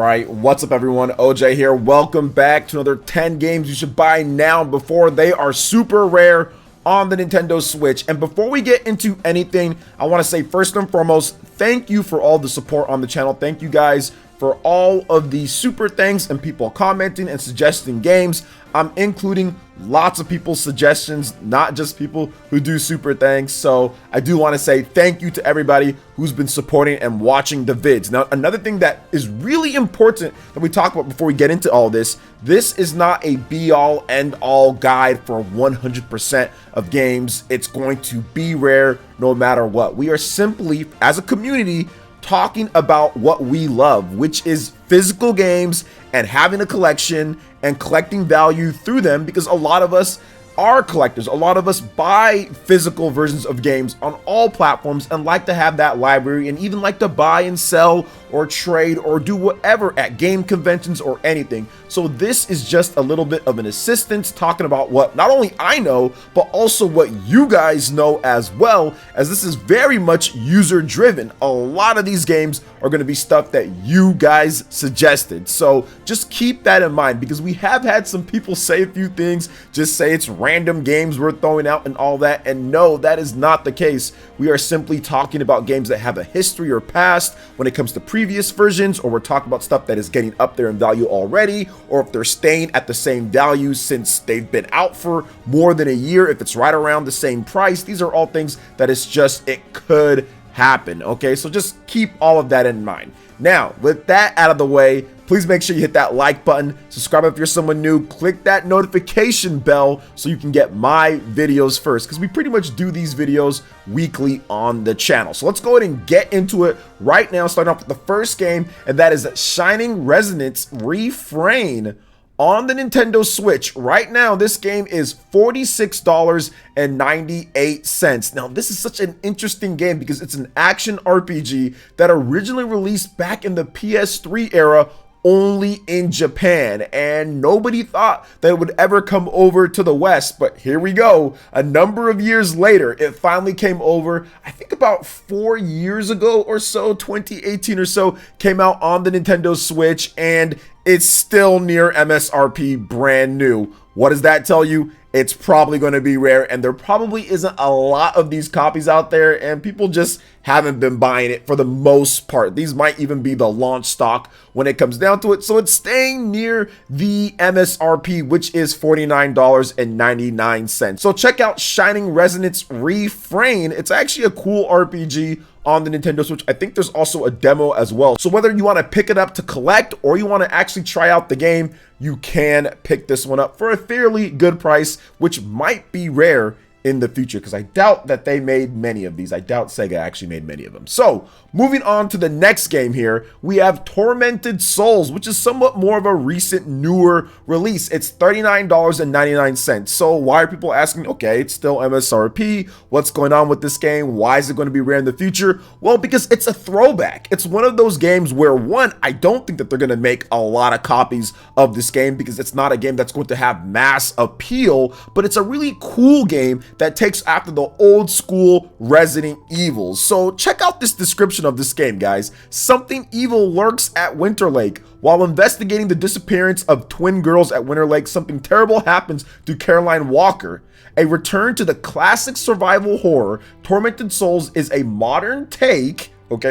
Alright, what's up everyone? OJ here. Welcome back to another 10 games you should buy now before they are super rare on the Nintendo Switch. And before we get into anything, I want to say first and foremost, thank you for all the support on the channel. Thank you guys for all of the super thanks and people commenting and suggesting games. I'm including lots of people's suggestions, not just people who do super thanks. So I do want to say thank you to everybody who's been supporting and watching the vids. Now, another thing that is really important that we talk about before we get into all this is not a be-all end-all guide for 100% of games. It's going to be rare no matter what. We are simply, as a community, talking about what we love, which is physical games and having a collection and collecting value through them, because a lot of us are collectors. A lot of us buy physical versions of games on all platforms and like to have that library and even like to buy and sell or trade or do whatever at game conventions or anything. So this is just a little bit of an assistance talking about what not only I know, but also what you guys know as well, as this is very much user driven. A lot of these games are going to be stuff that you guys suggested. So just keep that in mind, because we have had some people say a few things, just say it's random games we're throwing out and all that. And no, that is not the case. We are simply talking about games that have a history or past when it comes to previous versions, or we're talking about stuff that is getting up there in value already, or if they're staying at the same value since they've been out for more than a year, if it's right around the same price. These are all things that it's just, it could happen. Okay, so just keep all of that in mind. Now, with that out of the way, please make sure you hit that like button, subscribe if you're someone new, click that notification bell so you can get my videos first, because we pretty much do these videos weekly on the channel. So let's go ahead and get into it right now, starting off with the first game, and that is Shining Resonance Refrain on the Nintendo Switch. Right now, this game is $46.98. Now, this is such an interesting game because it's an action RPG that originally released back in the PS3 era only in Japan, and nobody thought that it would ever come over to the West, but here we go. A number of years later, it finally came over. I think about 4 years ago or so, 2018 or so, came out on the Nintendo Switch, and it's still near MSRP, brand new. What does that tell you? It's probably going to be rare, and there probably isn't a lot of these copies out there, and people just haven't been buying it for the most part. These might even be the launch stock when it comes down to it. So it's staying near the MSRP, which is $49.99. So check out Shining Resonance Refrain. It's actually a cool RPG on the Nintendo Switch. I think there's also a demo as well. So whether you want to pick it up to collect or you want to actually try out the game, you can pick this one up for a fairly good price, which might be rare in the future, because I doubt that they made many of these. I doubt Sega actually made many of them. So moving on to the next game here, we have Tormented Souls, which is somewhat more of a recent, newer release. It's $39.99. So why are people asking, okay, it's still MSRP, what's going on with this game? Why is it going to be rare in the future? Well, because it's a throwback. It's one of those games where, one, I don't think that they're going to make a lot of copies of this game, because it's not a game that's going to have mass appeal, but it's a really cool game that takes after the old school Resident Evils. So check out this description of this game, guys. Something evil lurks at Winter Lake. While investigating the disappearance of twin girls at Winter Lake, something terrible happens to Caroline Walker. A return to the classic survival horror, Tormented Souls is a modern take on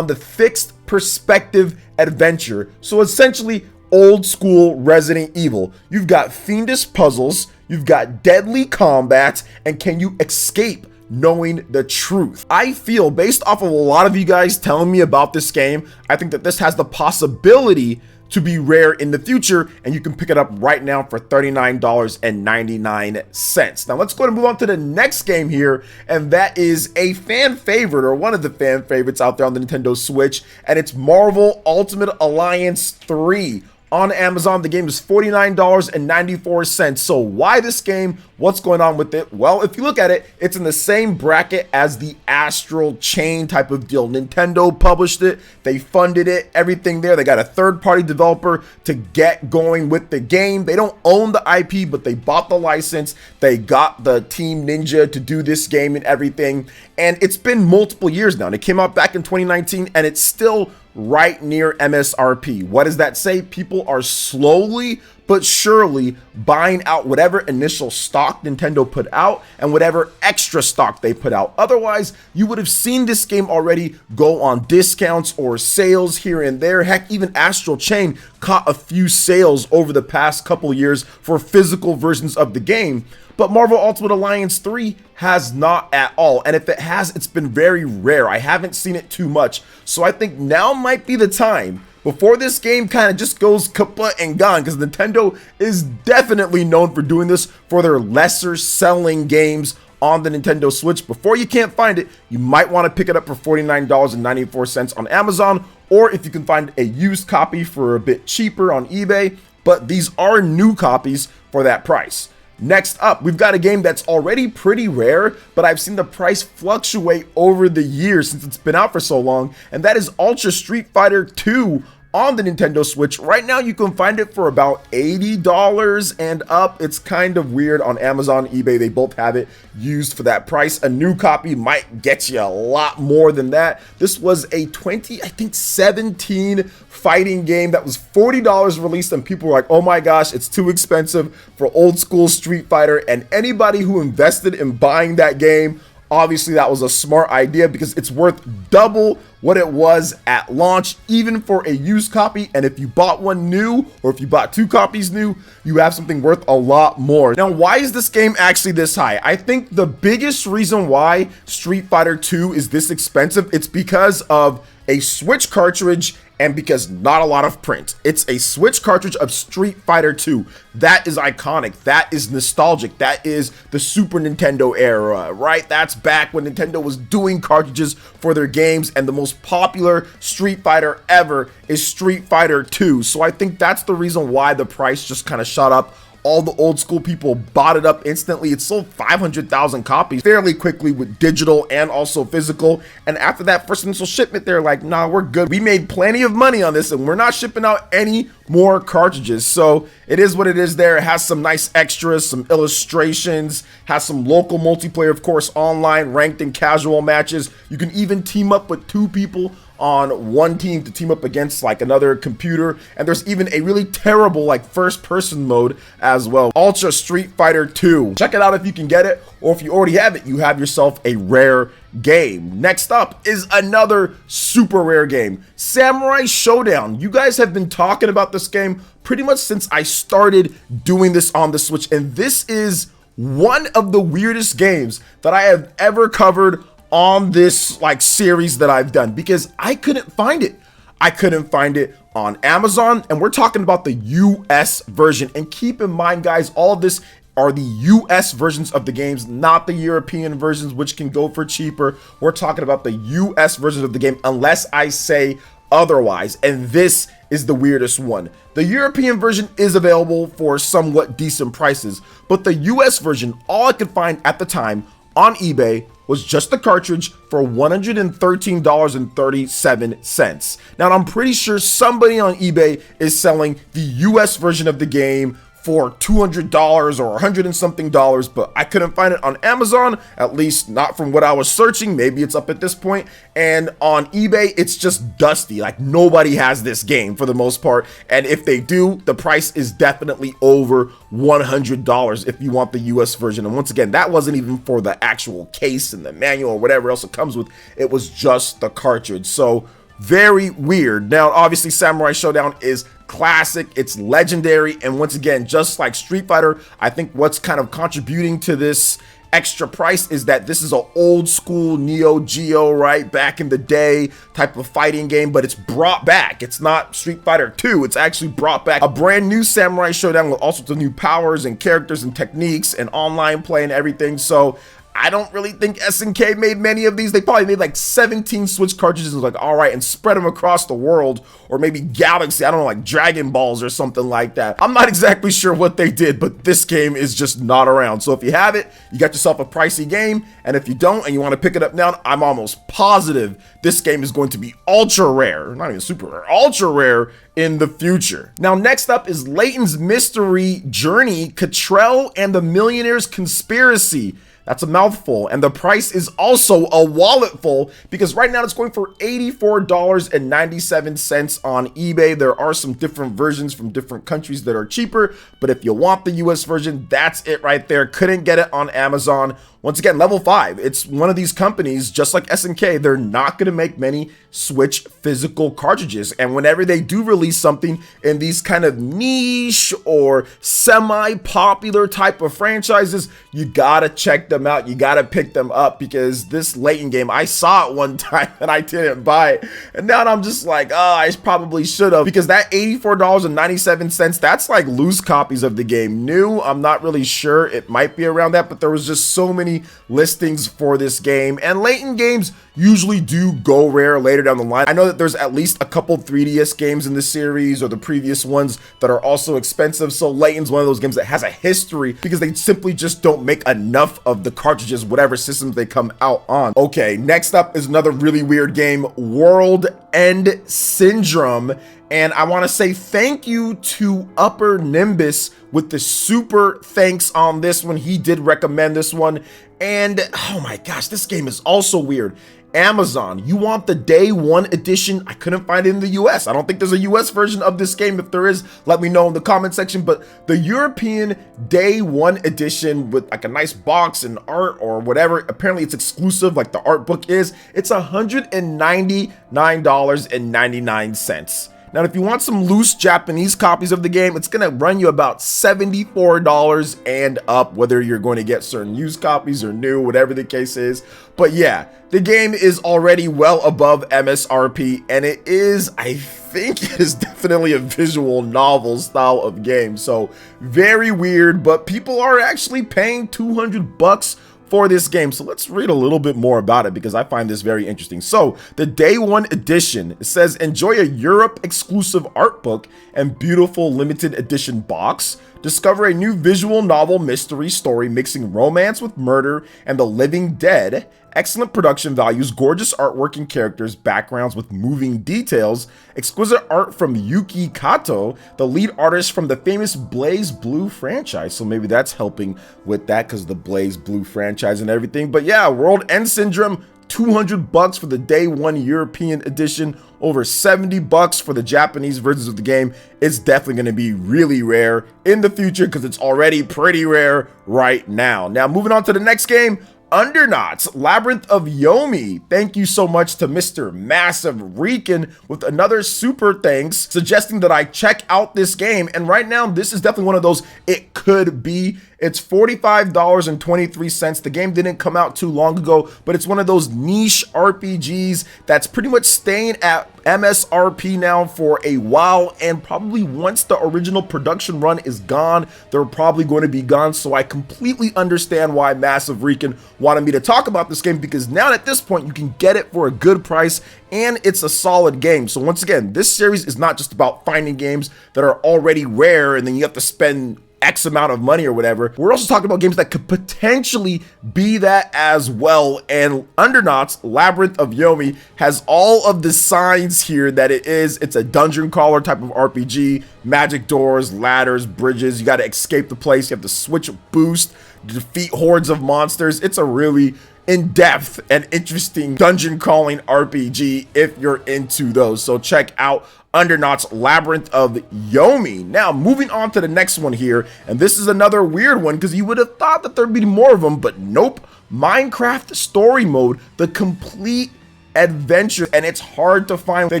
the fixed perspective adventure. So essentially, old school Resident Evil. You've got fiendish puzzles, you've got deadly combat, and can you escape knowing the truth? I feel, based off of a lot of you guys telling me about this game, I think that this has the possibility to be rare in the future, and you can pick it up right now for $39.99. Now let's go ahead and move on to the next game here, and that is a fan favorite, or one of the fan favorites out there on the Nintendo Switch, and it's Marvel Ultimate Alliance 3. On Amazon, the game is $49.94. So why this game? What's going on with it? Well, if you look at it, it's in the same bracket as the Astral Chain type of deal. Nintendo published it, they funded it, everything there. They got a third-party developer to get going with the game. They don't own the IP, but they bought the license. They got the Team Ninja to do this game and everything. And it's been multiple years now. And it came out back in 2019, and it's still right near MSRP. What does that say? People are slowly but surely buying out whatever initial stock Nintendo put out and whatever extra stock they put out. Otherwise, you would have seen this game already go on discounts or sales here and there. Heck, even Astral Chain caught a few sales over the past couple years for physical versions of the game. But Marvel Ultimate Alliance 3 has not at all. And if it has, it's been very rare. I haven't seen it too much. So I think now might be the time before this game kind of just goes kaput and gone, because Nintendo is definitely known for doing this for their lesser selling games on the Nintendo Switch. Before you can't find it, you might want to pick it up for $49.94 on Amazon, or if you can find a used copy for a bit cheaper on eBay. But these are new copies for that price. Next up, we've got a game that's already pretty rare, but I've seen the price fluctuate over the years since it's been out for so long, and that is Ultra Street Fighter 2 on the Nintendo Switch. Right now, you can find it for about $80 and up. It's kind of weird on Amazon, eBay. They both have it used for that price. A new copy might get you a lot more than that. This was a 2017 fighting game that was $40 released, and people were like, oh my gosh, it's too expensive for old school Street Fighter. And anybody who invested in buying that game, obviously that was a smart idea, because it's worth double what it was at launch, even for a used copy. And if you bought one new, or if you bought two copies new, you have something worth a lot more. Now, why is this game actually this high? I think the biggest reason why Street Fighter 2 is this expensive, it's because of a Switch cartridge and because not a lot of print. It's a Switch cartridge of Street Fighter 2. That is iconic. That is nostalgic. That is the Super Nintendo era, right? That's back when Nintendo was doing cartridges for their games, and the most popular Street Fighter ever is Street Fighter 2. So I think that's the reason why the price just kind of shot up. All the old school people bought it up instantly. It sold 500,000 copies fairly quickly with digital and also physical. And after that first initial shipment, they're like, nah, we're good. We made plenty of money on this and we're not shipping out any more cartridges. So it is what it is there. It has some nice extras, some illustrations, has some local multiplayer, of course, online, ranked and casual matches. You can even team up with two people on one team to team up against like another computer, and there's even a really terrible like first person mode as well. Ultra Street Fighter 2, check it out if you can get it, or if you already have it, you have yourself a rare game. Next up is another super rare game, Samurai Showdown. You guys have been talking about this game pretty much since I started doing this on the Switch, and this is one of the weirdest games that I have ever covered on this like series that I've done, because I couldn't find it. I couldn't find it on Amazon, and we're talking about the US version. And keep in mind, guys, all of this are the US versions of the games, not the European versions, which can go for cheaper. We're talking about the US versions of the game, unless I say otherwise. And this is the weirdest one. The European version is available for somewhat decent prices, but the US version, all I could find at the time on eBay was just the cartridge for $113.37. Now, I'm pretty sure somebody on eBay is selling the US version of the game for $200 or $100 and something, but I couldn't find it on Amazon, at least not from what I was searching. Maybe it's up at this point. And on eBay, it's just dusty. Like, nobody has this game for the most part. And if they do, the price is definitely over $100 if you want the US version. And once again, that wasn't even for the actual case and the manual or whatever else it comes with. It was just the cartridge. So very weird. Now, obviously, Samurai Showdown is classic, it's legendary, and once again, just like Street Fighter, I think what's kind of contributing to this extra price is that this is an old school Neo Geo, right, back in the day type of fighting game, but it's brought back. It's not Street Fighter 2, it's actually brought back a brand new Samurai Showdown with all sorts of new powers and characters and techniques and online play and everything. So I don't really think SNK made many of these. They probably made like 17 Switch cartridges and was like, all right, and spread them across the world, or maybe Galaxy, I don't know, like Dragon Balls or something like that. I'm not exactly sure what they did, but this game is just not around. So if you have it, you got yourself a pricey game, and if you don't and you want to pick it up now, I'm almost positive this game is going to be ultra rare, not even super rare, ultra rare in the future. Now, next up is Leightons Mystery Journey, Cottrell and the Millionaire's Conspiracy. That's a mouthful. And the price is also a wallet full, because right now it's going for $84.97 on eBay. There are some different versions from different countries that are cheaper, but if you want the US version, that's it right there. Couldn't get it on Amazon. Once again, level 5, it's one of these companies, just like SNK, they're not going to make many Switch physical cartridges. And whenever they do release something in these kind of niche or semi-popular type of franchises, you gotta check them out. You gotta pick them up, because this Layton game, I saw it one time and I didn't buy it. And now I'm just like, oh, I probably should have, because that $84.97, that's like loose copies of the game. New, I'm not really sure. It might be around that, but there was just so many listings for this game. And Layton games usually do go rare later down the line. I know that there's at least a couple 3DS games in this series, or the previous ones, that are also expensive. So Layton's one of those games that has a history, because they simply just don't make enough of the cartridges, whatever systems they come out on. Okay, next up is another really weird game, World End Syndrome. And I want to say thank you to Upper Nimbus with the super thanks on this one. He did recommend this one. And oh my gosh, this game is also weird. Amazon, you want the day 1 edition? I couldn't find it in the US. I don't think there's a US version of this game. If there is, let me know in the comment section. But the European day 1 edition with like a nice box and art or whatever, apparently it's exclusive, like the art book is, it's $199.99. Now, if you want some loose Japanese copies of the game, it's going to run you about $74 and up, whether you're going to get certain used copies or new, whatever the case is. But yeah, the game is already well above MSRP, and it is, I think it is definitely a visual novel style of game. So very weird, but people are actually paying $200 for this game. So let's read a little bit more about it, because I find this very interesting. So the day 1 edition, it says, enjoy a Europe exclusive art book and beautiful limited edition box. Discover a new visual novel mystery story mixing romance with murder and the living dead. Excellent production values, gorgeous artwork and characters, backgrounds with moving details, exquisite art from Yuki Kato, the lead artist from the famous Blaze Blue franchise. So maybe that's helping with that, because the Blaze Blue franchise and everything. But yeah, World End Syndrome, $200 for the day 1 European edition, over $70 for the Japanese versions of the game. It's definitely going to be really rare in the future, because it's already pretty rare right now. Now, moving on to the next game, Undernauts, Labyrinth of Yomi. Thank you so much to Mr. Massive Rican with another super thanks, suggesting that I check out this game. And right now, this is definitely one of those it could be. It's $45.23. The game didn't come out too long ago, but it's one of those niche RPGs that's pretty much staying at MSRP now for a while, and probably once the original production run is gone, they're probably going to be gone. So I completely understand why Massive Rican wanted me to talk about this game, because now at this point you can get it for a good price, and it's a solid game. So once again, this series is not just about finding games that are already rare and then you have to spend X amount of money or whatever. We're also talking about games that could potentially be that as well. And Undernauts, Labyrinth of Yomi, has all of the signs here that it is. It's a dungeon crawler type of RPG, magic doors, ladders, bridges. You got to escape the place. You have to switch boost, defeat hordes of monsters. It's a really in-depth and interesting dungeon crawling RPG if you're into those. So check out Undernauts, Labyrinth of Yomi. Now, moving on to the next one here, and this is another weird one, because you would have thought that there'd be more of them, but nope. Minecraft Story Mode, the complete adventure, and it's hard to find. The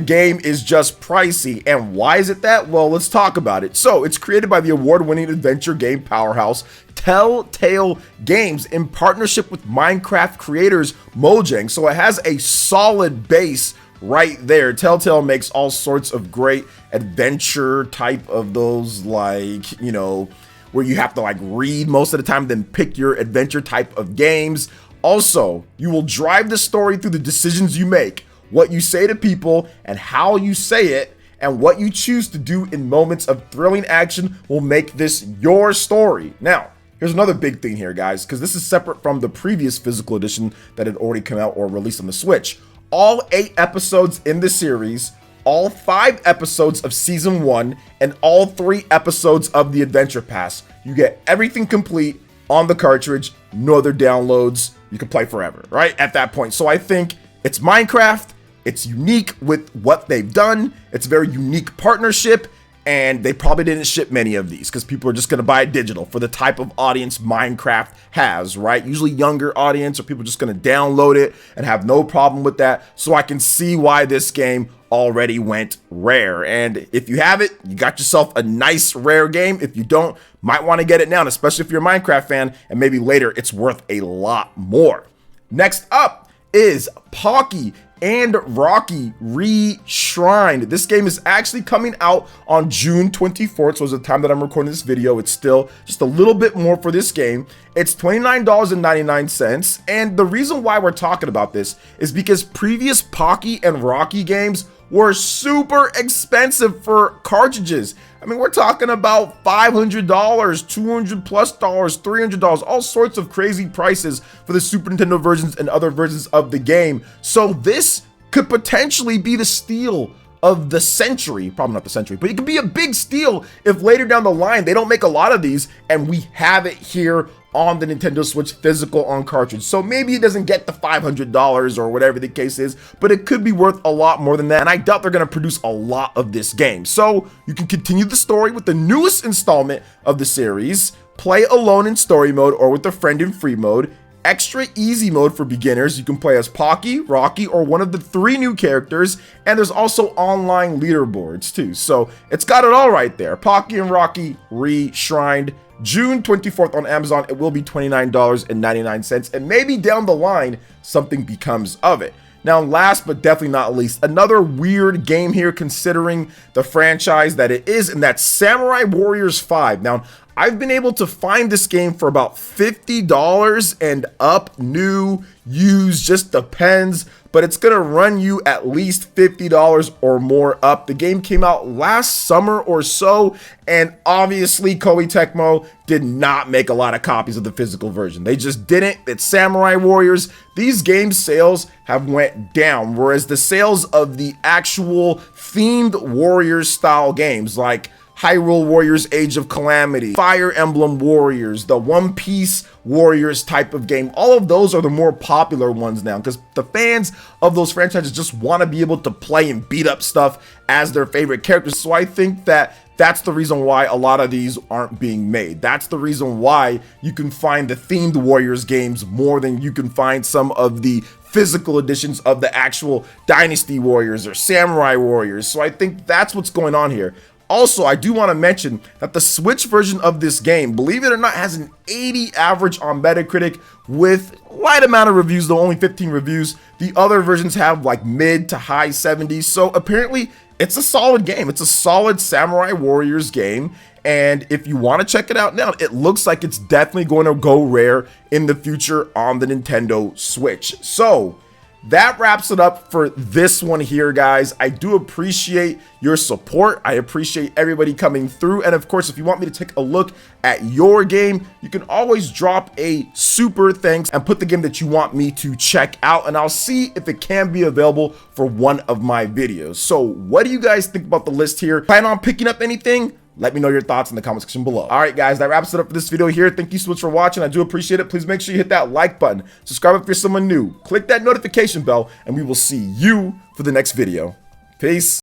game is just pricey. And why is it that? Well, let's talk about it. So it's created by the award-winning adventure game powerhouse Telltale Games in partnership with Minecraft creators Mojang. So it has a solid base right there. Telltale makes all sorts of great adventure type of those, like, you know, where you have to like read most of the time, then pick your adventure type of games. Also, you will drive the story through the decisions you make, what you say to people and how you say it, and what you choose to do in moments of thrilling action will make this your story. Now, here's another big thing here, guys, because this is separate from the previous physical edition that had already come out or released on the Switch. All 8 episodes in the series, all 5 episodes of Season 1, and all 3 episodes of the Adventure Pass. You get everything complete on the cartridge, no other downloads, you can play forever, right? At that point. So I think it's Minecraft, it's unique with what they've done, it's a very unique partnership, and they probably didn't ship many of these because people are just going to buy it digital for the type of audience Minecraft has, right? Usually younger audience, or people just going to download it and have no problem with that. So I can see why this game already went rare. And if you have it, you got yourself a nice rare game. If you don't, might want to get it now, and especially if you're a Minecraft fan, and maybe later it's worth a lot more. Next up is Poki and Rocky Reshrined. This game is actually coming out on June 24th, so it's the time that I'm recording this video. It's still just a little bit more for this game. It's $29.99, and the reason why we're talking about this is because previous Poki and Rocky games were super expensive for cartridges. I mean, we're talking about $500, $200 plus, $300, all sorts of crazy prices for the Super Nintendo versions and other versions of the game. So this could potentially be the steal of the century. Probably not the century, but it could be a big steal if later down the line they don't make a lot of these and we have it here on the Nintendo Switch physical on cartridge. So maybe it doesn't get the $500 or whatever the case is, but it could be worth a lot more than that, and I doubt they're going to produce a lot of this game. So you can continue the story with the newest installment of the series, play alone in story mode or with a friend in free mode, extra easy mode for beginners. You can play as Poki, Rocky, or one of the 3 new characters, and there's also online leaderboards too. So it's got it all right there. Poki and Rocky Reshrined, June 24th on Amazon. It will be $29.99, and maybe down the line something becomes of it. Now, last but definitely not least, another weird game here considering the franchise that it is, and that's Samurai Warriors 5. Now, I've been able to find this game for about $50 and up, new, used, just depends, but it's gonna run you at least $50 or more up. The game came out last summer or so, and obviously Koei Tecmo did not make a lot of copies of the physical version. They just didn't. It's Samurai Warriors. These game sales have went down, whereas the sales of the actual themed Warriors style games like Hyrule Warriors Age of Calamity, Fire Emblem Warriors, the One Piece Warriors type of game, all of those are the more popular ones now because the fans of those franchises just want to be able to play and beat up stuff as their favorite characters. So I think that that's the reason why a lot of these aren't being made. That's the reason why you can find the themed Warriors games more than you can find some of the physical editions of the actual Dynasty Warriors or Samurai Warriors. So I think that's what's going on here. Also, I do want to mention that the Switch version of this game, believe it or not, has an 80 average on Metacritic with a light amount of reviews, though only 15 reviews. The other versions have like mid to high 70s. So apparently it's a solid game. It's a solid Samurai Warriors game. And if you want to check it out now, it looks like it's definitely going to go rare in the future on the Nintendo Switch. So that wraps it up for this one here, guys. I do appreciate your support. I appreciate everybody coming through. And of course, if you want me to take a look at your game, you can always drop a super thanks and put the game that you want me to check out, and I'll see if it can be available for one of my videos. So what do you guys think about the list here? Plan on picking up anything? Let me know your thoughts in the comment section below. All right, guys, that wraps it up for this video here. Thank you so much for watching. I do appreciate it. Please make sure you hit that like button. Subscribe if you're someone new. Click that notification bell, and we will see you for the next video. Peace.